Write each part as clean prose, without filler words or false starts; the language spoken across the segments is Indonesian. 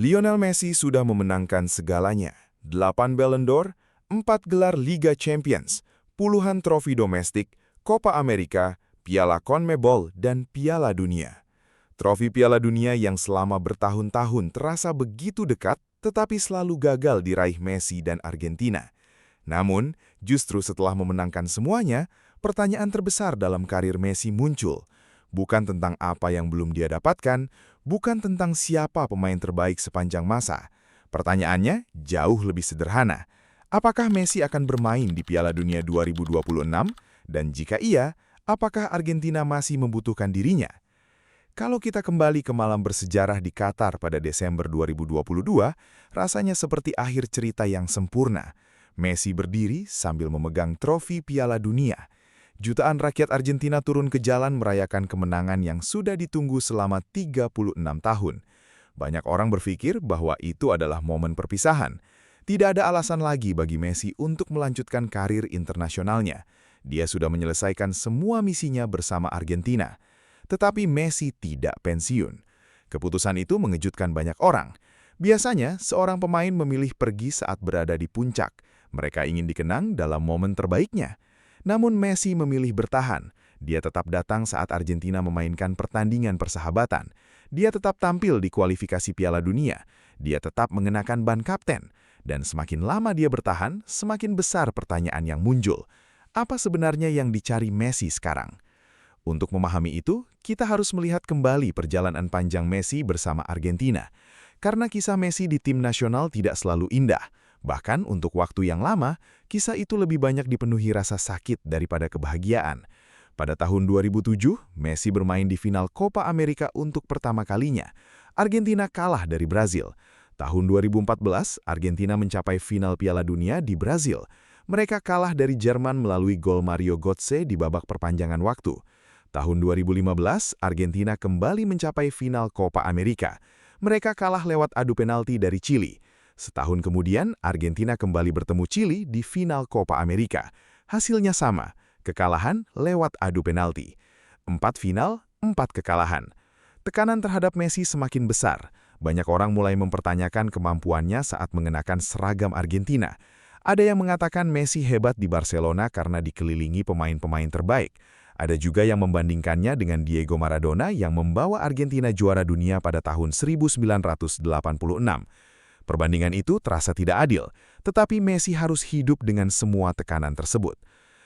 Lionel Messi sudah memenangkan segalanya. 8 Ballon d'Or, 4 gelar Liga Champions, puluhan trofi domestik, Copa America, Piala CONMEBOL, dan Piala Dunia. Trofi Piala Dunia yang selama bertahun-tahun terasa begitu dekat, tetapi selalu gagal diraih Messi dan Argentina. Namun, justru setelah memenangkan semuanya, pertanyaan terbesar dalam karir Messi muncul. Bukan tentang apa yang belum dia dapatkan, bukan tentang siapa pemain terbaik sepanjang masa. Pertanyaannya jauh lebih sederhana. Apakah Messi akan bermain di Piala Dunia 2026? Dan jika iya, apakah Argentina masih membutuhkan dirinya? Kalau kita kembali ke malam bersejarah di Qatar pada Desember 2022, rasanya seperti akhir cerita yang sempurna. Messi berdiri sambil memegang trofi Piala Dunia. Jutaan rakyat Argentina turun ke jalan merayakan kemenangan yang sudah ditunggu selama 36 tahun. Banyak orang berpikir bahwa itu adalah momen perpisahan. Tidak ada alasan lagi bagi Messi untuk melanjutkan karir internasionalnya. Dia sudah menyelesaikan semua misinya bersama Argentina. Tetapi Messi tidak pensiun. Keputusan itu mengejutkan banyak orang. Biasanya, seorang pemain memilih pergi saat berada di puncak. Mereka ingin dikenang dalam momen terbaiknya. Namun Messi memilih bertahan. Dia tetap datang saat Argentina memainkan pertandingan persahabatan. Dia tetap tampil di kualifikasi Piala Dunia. Dia tetap mengenakan ban kapten. Dan semakin lama dia bertahan, semakin besar pertanyaan yang muncul. Apa sebenarnya yang dicari Messi sekarang? Untuk memahami itu, kita harus melihat kembali perjalanan panjang Messi bersama Argentina. Karena kisah Messi di tim nasional tidak selalu indah. Bahkan untuk waktu yang lama, kisah itu lebih banyak dipenuhi rasa sakit daripada kebahagiaan. Pada tahun 2007, Messi bermain di final Copa America untuk pertama kalinya. Argentina kalah dari Brazil. Tahun 2014, Argentina mencapai final Piala Dunia di Brazil. Mereka kalah dari Jerman melalui gol Mario Götze di babak perpanjangan waktu. Tahun 2015, Argentina kembali mencapai final Copa America. Mereka kalah lewat adu penalti dari Chili. Setahun kemudian, Argentina kembali bertemu Chili di final Copa America. Hasilnya sama, kekalahan lewat adu penalti. 4 final, 4 kekalahan. Tekanan terhadap Messi semakin besar. Banyak orang mulai mempertanyakan kemampuannya saat mengenakan seragam Argentina. Ada yang mengatakan Messi hebat di Barcelona karena dikelilingi pemain-pemain terbaik. Ada juga yang membandingkannya dengan Diego Maradona yang membawa Argentina juara dunia pada tahun 1986. Perbandingan itu terasa tidak adil, tetapi Messi harus hidup dengan semua tekanan tersebut.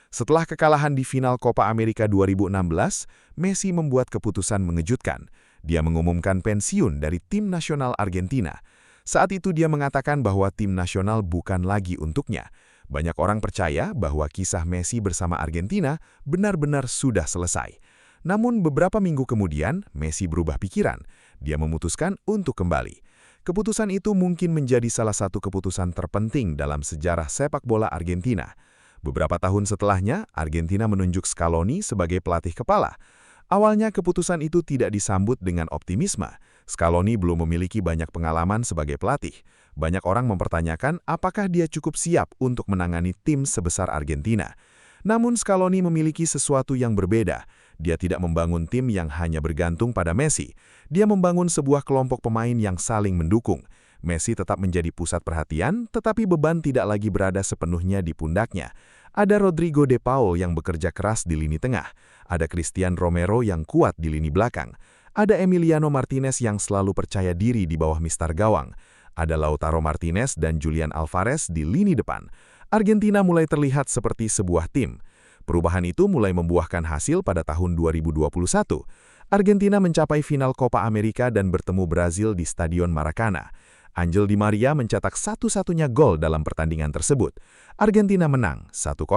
Setelah kekalahan di final Copa America 2016, Messi membuat keputusan mengejutkan. Dia mengumumkan pensiun dari tim nasional Argentina. Saat itu dia mengatakan bahwa tim nasional bukan lagi untuknya. Banyak orang percaya bahwa kisah Messi bersama Argentina benar-benar sudah selesai. Namun beberapa minggu kemudian, Messi berubah pikiran. Dia memutuskan untuk kembali. Keputusan itu mungkin menjadi salah satu keputusan terpenting dalam sejarah sepak bola Argentina. Beberapa tahun setelahnya, Argentina menunjuk Scaloni sebagai pelatih kepala. Awalnya keputusan itu tidak disambut dengan optimisme. Scaloni belum memiliki banyak pengalaman sebagai pelatih. Banyak orang mempertanyakan apakah dia cukup siap untuk menangani tim sebesar Argentina. Namun Scaloni memiliki sesuatu yang berbeda. Dia tidak membangun tim yang hanya bergantung pada Messi. Dia membangun sebuah kelompok pemain yang saling mendukung. Messi tetap menjadi pusat perhatian, tetapi beban tidak lagi berada sepenuhnya di pundaknya. Ada Rodrigo de Paul yang bekerja keras di lini tengah. Ada Cristian Romero yang kuat di lini belakang. Ada Emiliano Martinez yang selalu percaya diri di bawah mistar gawang. Ada Lautaro Martinez dan Julian Alvarez di lini depan. Argentina mulai terlihat seperti sebuah tim. Perubahan itu mulai membuahkan hasil pada tahun 2021. Argentina mencapai final Copa America dan bertemu Brazil di Stadion Maracana. Angel Di Maria mencetak satu-satunya gol dalam pertandingan tersebut. Argentina menang 1-0.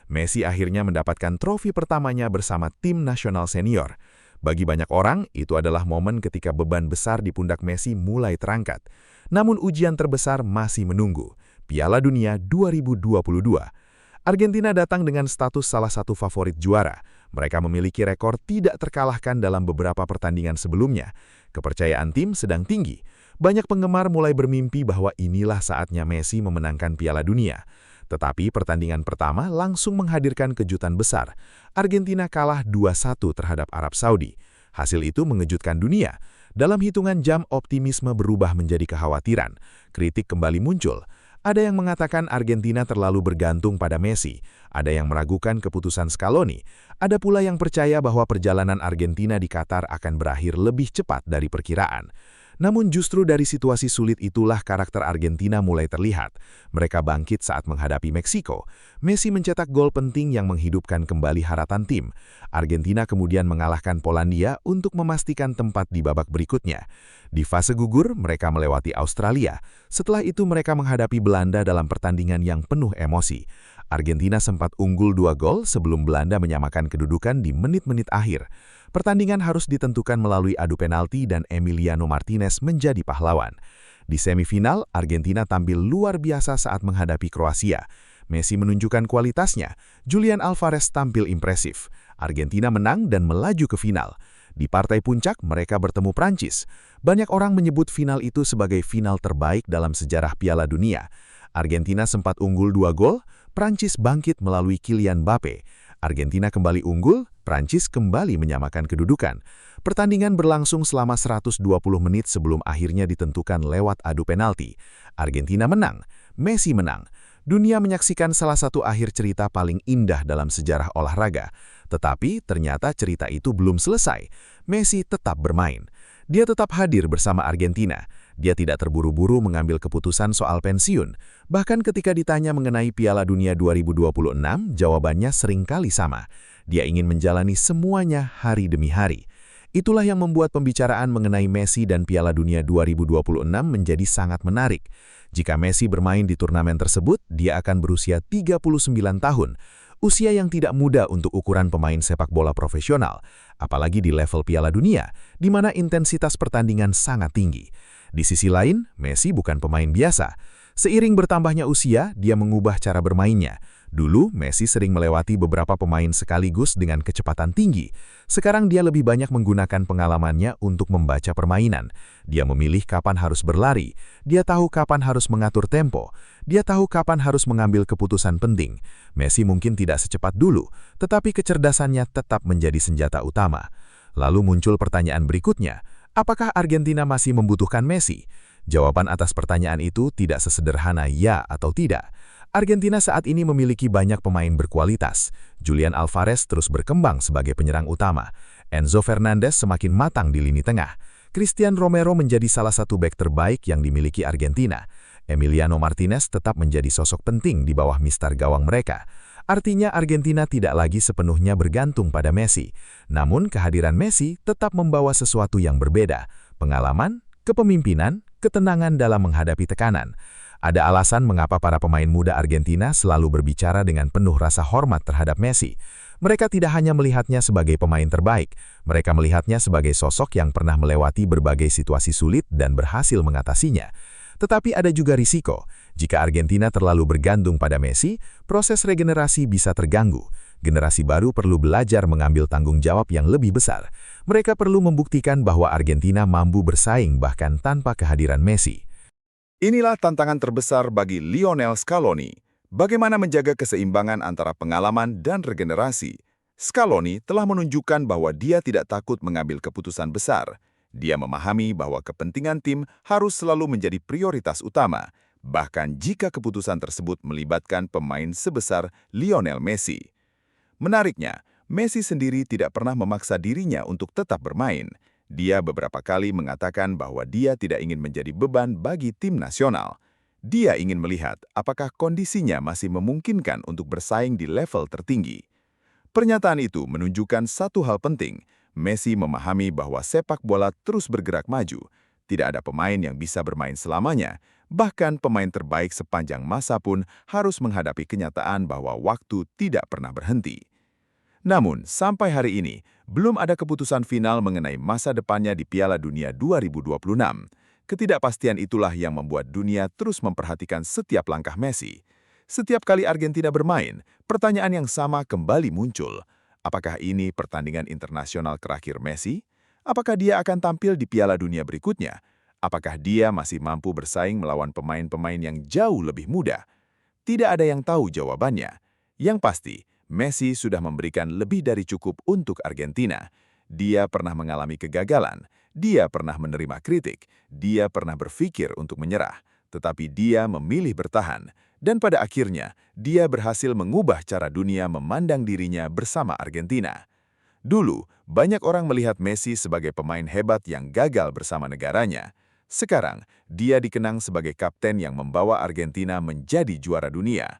Messi akhirnya mendapatkan trofi pertamanya bersama tim nasional senior. Bagi banyak orang, itu adalah momen ketika beban besar di pundak Messi mulai terangkat. Namun ujian terbesar masih menunggu. Piala Dunia 2022. Argentina datang dengan status salah satu favorit juara. Mereka memiliki rekor tidak terkalahkan dalam beberapa pertandingan sebelumnya. Kepercayaan tim sedang tinggi. Banyak penggemar mulai bermimpi bahwa inilah saatnya Messi memenangkan Piala Dunia. Tetapi pertandingan pertama langsung menghadirkan kejutan besar. Argentina kalah 2-1 terhadap Arab Saudi. Hasil itu mengejutkan dunia. Dalam hitungan jam, optimisme berubah menjadi kekhawatiran. Kritik kembali muncul. Ada yang mengatakan Argentina terlalu bergantung pada Messi, ada yang meragukan keputusan Scaloni, ada pula yang percaya bahwa perjalanan Argentina di Qatar akan berakhir lebih cepat dari perkiraan. Namun justru dari situasi sulit itulah karakter Argentina mulai terlihat. Mereka bangkit saat menghadapi Meksiko. Messi mencetak gol penting yang menghidupkan kembali harapan tim. Argentina kemudian mengalahkan Polandia untuk memastikan tempat di babak berikutnya. Di fase gugur, mereka melewati Australia. Setelah itu mereka menghadapi Belanda dalam pertandingan yang penuh emosi. Argentina sempat unggul 2 gol sebelum Belanda menyamakan kedudukan di menit-menit akhir. Pertandingan harus ditentukan melalui adu penalti dan Emiliano Martinez menjadi pahlawan. Di semifinal, Argentina tampil luar biasa saat menghadapi Kroasia. Messi menunjukkan kualitasnya, Julian Alvarez tampil impresif. Argentina menang dan melaju ke final. Di partai puncak, mereka bertemu Prancis. Banyak orang menyebut final itu sebagai final terbaik dalam sejarah Piala Dunia. Argentina sempat unggul 2 gol, Prancis bangkit melalui Kylian Mbappe. Argentina kembali unggul, Prancis kembali menyamakan kedudukan. Pertandingan berlangsung selama 120 menit sebelum akhirnya ditentukan lewat adu penalti. Argentina menang, Messi menang. Dunia menyaksikan salah satu akhir cerita paling indah dalam sejarah olahraga. Tetapi ternyata cerita itu belum selesai. Messi tetap bermain. Dia tetap hadir bersama Argentina. Dia tidak terburu-buru mengambil keputusan soal pensiun. Bahkan ketika ditanya mengenai Piala Dunia 2026, jawabannya seringkali sama. Dia ingin menjalani semuanya hari demi hari. Itulah yang membuat pembicaraan mengenai Messi dan Piala Dunia 2026 menjadi sangat menarik. Jika Messi bermain di turnamen tersebut, dia akan berusia 39 tahun. Usia yang tidak muda untuk ukuran pemain sepak bola profesional, apalagi di level Piala Dunia, di mana intensitas pertandingan sangat tinggi. Di sisi lain, Messi bukan pemain biasa. Seiring bertambahnya usia, dia mengubah cara bermainnya. Dulu, Messi sering melewati beberapa pemain sekaligus dengan kecepatan tinggi. Sekarang dia lebih banyak menggunakan pengalamannya untuk membaca permainan. Dia memilih kapan harus berlari. Dia tahu kapan harus mengatur tempo. Dia tahu kapan harus mengambil keputusan penting. Messi mungkin tidak secepat dulu, tetapi kecerdasannya tetap menjadi senjata utama. Lalu muncul pertanyaan berikutnya, apakah Argentina masih membutuhkan Messi? Jawaban atas pertanyaan itu tidak sesederhana ya atau tidak. Argentina saat ini memiliki banyak pemain berkualitas. Julian Alvarez terus berkembang sebagai penyerang utama. Enzo Fernandez semakin matang di lini tengah. Cristian Romero menjadi salah satu bek terbaik yang dimiliki Argentina. Emiliano Martinez tetap menjadi sosok penting di bawah mistar gawang mereka. Artinya Argentina tidak lagi sepenuhnya bergantung pada Messi. Namun kehadiran Messi tetap membawa sesuatu yang berbeda. Pengalaman, kepemimpinan, ketenangan dalam menghadapi tekanan. Ada alasan mengapa para pemain muda Argentina selalu berbicara dengan penuh rasa hormat terhadap Messi. Mereka tidak hanya melihatnya sebagai pemain terbaik, mereka melihatnya sebagai sosok yang pernah melewati berbagai situasi sulit dan berhasil mengatasinya. Tetapi ada juga risiko. Jika Argentina terlalu bergantung pada Messi, proses regenerasi bisa terganggu. Generasi baru perlu belajar mengambil tanggung jawab yang lebih besar. Mereka perlu membuktikan bahwa Argentina mampu bersaing bahkan tanpa kehadiran Messi. Inilah tantangan terbesar bagi Lionel Scaloni. Bagaimana menjaga keseimbangan antara pengalaman dan regenerasi? Scaloni telah menunjukkan bahwa dia tidak takut mengambil keputusan besar. Dia memahami bahwa kepentingan tim harus selalu menjadi prioritas utama, bahkan jika keputusan tersebut melibatkan pemain sebesar Lionel Messi. Menariknya, Messi sendiri tidak pernah memaksa dirinya untuk tetap bermain. Dia beberapa kali mengatakan bahwa dia tidak ingin menjadi beban bagi tim nasional. Dia ingin melihat apakah kondisinya masih memungkinkan untuk bersaing di level tertinggi. Pernyataan itu menunjukkan satu hal penting. Messi memahami bahwa sepak bola terus bergerak maju. Tidak ada pemain yang bisa bermain selamanya. Bahkan pemain terbaik sepanjang masa pun harus menghadapi kenyataan bahwa waktu tidak pernah berhenti. Namun, sampai hari ini, belum ada keputusan final mengenai masa depannya di Piala Dunia 2026. Ketidakpastian itulah yang membuat dunia terus memperhatikan setiap langkah Messi. Setiap kali Argentina bermain, pertanyaan yang sama kembali muncul. Apakah ini pertandingan internasional terakhir Messi? Apakah dia akan tampil di Piala Dunia berikutnya? Apakah dia masih mampu bersaing melawan pemain-pemain yang jauh lebih muda? Tidak ada yang tahu jawabannya. Yang pasti, Messi sudah memberikan lebih dari cukup untuk Argentina. Dia pernah mengalami kegagalan, dia pernah menerima kritik, dia pernah berpikir untuk menyerah, tetapi dia memilih bertahan, dan pada akhirnya dia berhasil mengubah cara dunia memandang dirinya bersama Argentina. Dulu, banyak orang melihat Messi sebagai pemain hebat yang gagal bersama negaranya. Sekarang, dia dikenang sebagai kapten yang membawa Argentina menjadi juara dunia.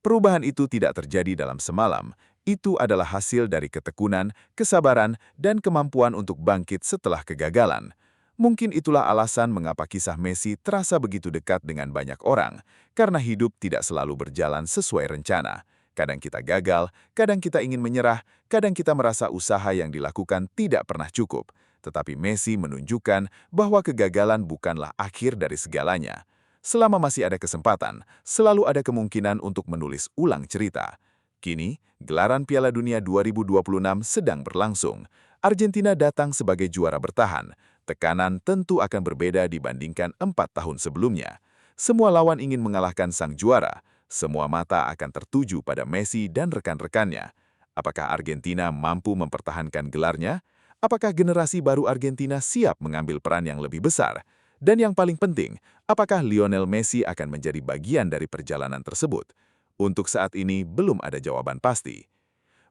Perubahan itu tidak terjadi dalam semalam. Itu adalah hasil dari ketekunan, kesabaran, dan kemampuan untuk bangkit setelah kegagalan. Mungkin itulah alasan mengapa kisah Messi terasa begitu dekat dengan banyak orang, karena hidup tidak selalu berjalan sesuai rencana. Kadang kita gagal, kadang kita ingin menyerah, kadang kita merasa usaha yang dilakukan tidak pernah cukup. Tetapi Messi menunjukkan bahwa kegagalan bukanlah akhir dari segalanya. Selama masih ada kesempatan, selalu ada kemungkinan untuk menulis ulang cerita. Kini, gelaran Piala Dunia 2026 sedang berlangsung. Argentina datang sebagai juara bertahan. Tekanan tentu akan berbeda dibandingkan 4 tahun sebelumnya. Semua lawan ingin mengalahkan sang juara. Semua mata akan tertuju pada Messi dan rekan-rekannya. Apakah Argentina mampu mempertahankan gelarnya? Apakah generasi baru Argentina siap mengambil peran yang lebih besar? Dan yang paling penting, apakah Lionel Messi akan menjadi bagian dari perjalanan tersebut? Untuk saat ini, belum ada jawaban pasti.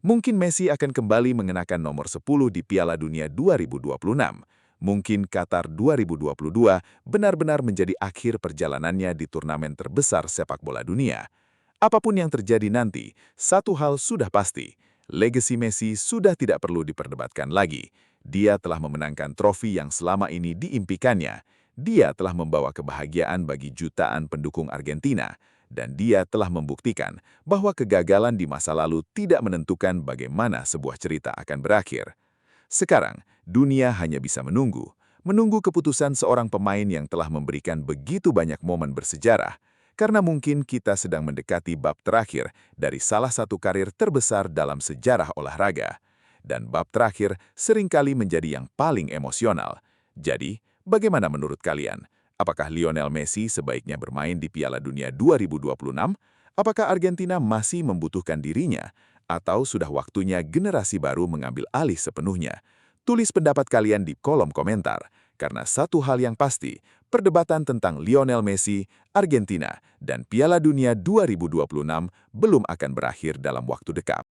Mungkin Messi akan kembali mengenakan nomor 10 di Piala Dunia 2026. Mungkin Qatar 2022 benar-benar menjadi akhir perjalanannya di turnamen terbesar sepak bola dunia. Apapun yang terjadi nanti, satu hal sudah pasti. Legasi Messi sudah tidak perlu diperdebatkan lagi. Dia telah memenangkan trofi yang selama ini diimpikannya. Dia telah membawa kebahagiaan bagi jutaan pendukung Argentina, dan dia telah membuktikan bahwa kegagalan di masa lalu tidak menentukan bagaimana sebuah cerita akan berakhir. Sekarang, dunia hanya bisa menunggu keputusan seorang pemain yang telah memberikan begitu banyak momen bersejarah, karena mungkin kita sedang mendekati bab terakhir dari salah satu karir terbesar dalam sejarah olahraga. Dan bab terakhir seringkali menjadi yang paling emosional. Jadi, bagaimana menurut kalian? Apakah Lionel Messi sebaiknya bermain di Piala Dunia 2026? Apakah Argentina masih membutuhkan dirinya? Atau sudah waktunya generasi baru mengambil alih sepenuhnya? Tulis pendapat kalian di kolom komentar, karena satu hal yang pasti, perdebatan tentang Lionel Messi, Argentina, dan Piala Dunia 2026 belum akan berakhir dalam waktu dekat.